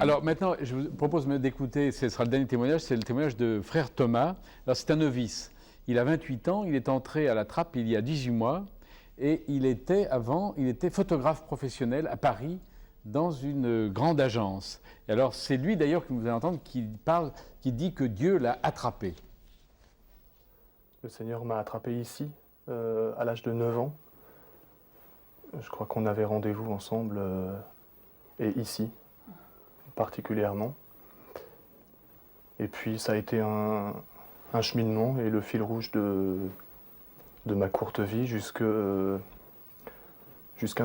Alors maintenant, je vous propose d'écouter, ce sera le dernier témoignage, c'est le témoignage de frère Thomas. Alors c'est un novice, il a 28 ans, il est entré à la Trappe il y a 18 mois et il était photographe professionnel à Paris dans une grande agence. Et alors c'est lui d'ailleurs que vous allez entendre qui dit que Dieu l'a attrapé. Le Seigneur m'a attrapé ici, à l'âge de 9 ans. Je crois qu'on avait rendez-vous ensemble, et ici, particulièrement. Et puis ça a été un cheminement et le fil rouge de ma courte vie jusqu'à un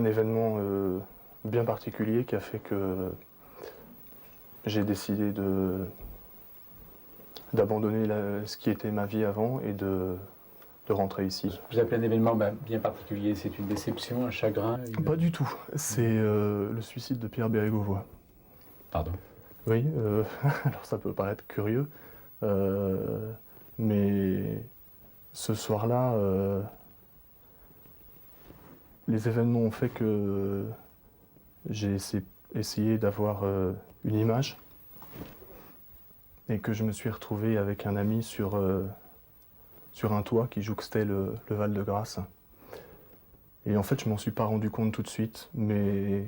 événement bien particulier qui a fait que j'ai décidé d'abandonner ce qui était ma vie avant et de rentrer ici. Vous appelez un événement bien particulier, c'est une déception, un chagrin Pas du tout, c'est le suicide de Pierre Bérégovoy. Pardon. Oui, alors ça peut paraître curieux, mais ce soir-là, les événements ont fait que j'ai essayé d'avoir une image et que je me suis retrouvé avec un ami sur un toit qui jouxtait le Val-de-Grâce. Et en fait, je m'en suis pas rendu compte tout de suite, mais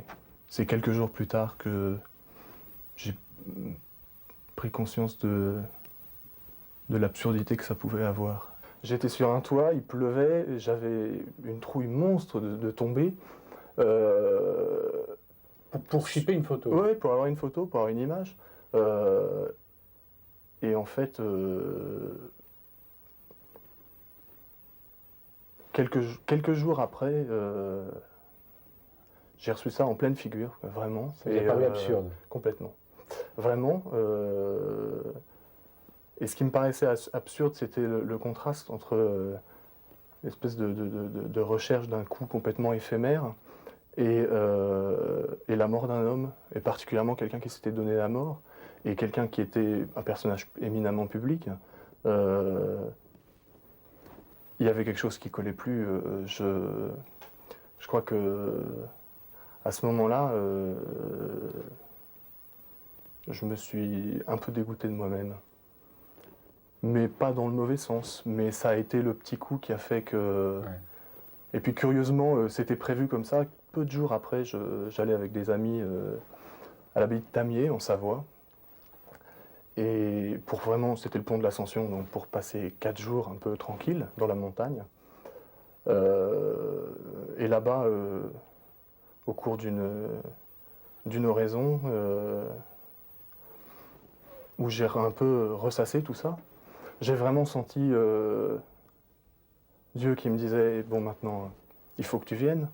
c'est quelques jours plus tard que j'ai pris conscience de l'absurdité que ça pouvait avoir. J'étais sur un toit, il pleuvait, j'avais une trouille monstre de tomber. Pour shipper une photo. Oui, pour avoir une photo, pour avoir une image. Et en fait, quelques jours après, j'ai reçu ça en pleine figure, vraiment. Ça vous a paru absurde. Complètement. Vraiment. Et ce qui me paraissait absurde, c'était le contraste entre l'espèce de recherche d'un coup complètement éphémère et la mort d'un homme, et particulièrement quelqu'un qui s'était donné la mort, et quelqu'un qui était un personnage éminemment public. Il y avait quelque chose qui collait plus. Je crois que à ce moment-là, je me suis un peu dégoûté de moi-même. Mais pas dans le mauvais sens. Mais ça a été le petit coup qui a fait que... Ouais. Et puis curieusement, c'était prévu comme ça. Peu de jours après, j'allais avec des amis à l'abbaye de Tamier, en Savoie. Et pour vraiment, c'était le pont de l'Ascension, donc pour passer 4 jours un peu tranquille dans la montagne. Et là-bas, au cours d'une oraison, où j'ai un peu ressassé tout ça, j'ai vraiment senti Dieu qui me disait « Bon, maintenant, il faut que tu viennes. »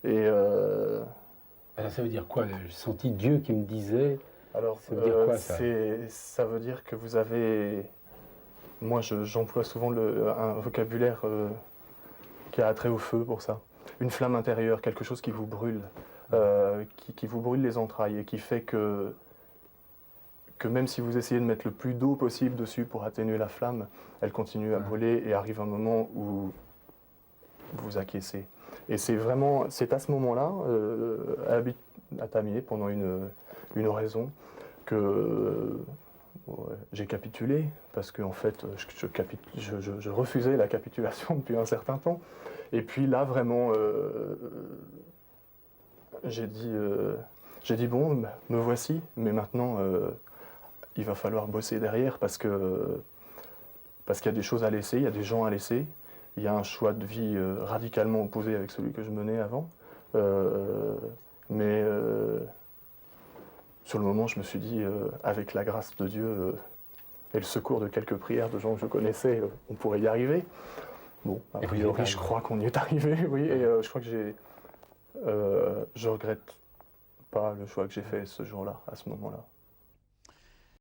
Et alors ça veut dire quoi? J'ai senti Dieu qui me disait... Alors, ça veut dire quoi, ça? Ça veut dire que vous avez... Moi, j'emploie souvent un vocabulaire qui a trait au feu pour ça. Une flamme intérieure, quelque chose qui vous brûle, qui vous brûle les entrailles et qui fait que même si vous essayez de mettre le plus d'eau possible dessus pour atténuer la flamme, elle continue à brûler et arrive un moment où vous acquiescez. Et c'est à ce moment-là, à Tamier, pendant une oraison, que j'ai capitulé, parce qu'en fait, je refusais la capitulation depuis un certain temps. Et puis là, vraiment, j'ai dit bon, me voici, mais maintenant, il va falloir bosser derrière, parce qu'il y a des choses à laisser, il y a des gens à laisser. Il y a un choix de vie radicalement opposé avec celui que je menais avant. Mais sur le moment, je me suis dit, avec la grâce de Dieu et le secours de quelques prières de gens que je connaissais, on pourrait y arriver. Bon, a priori, je crois qu'on y est arrivé, oui. Et je crois que je regrette pas le choix que j'ai fait ce jour-là, à ce moment-là.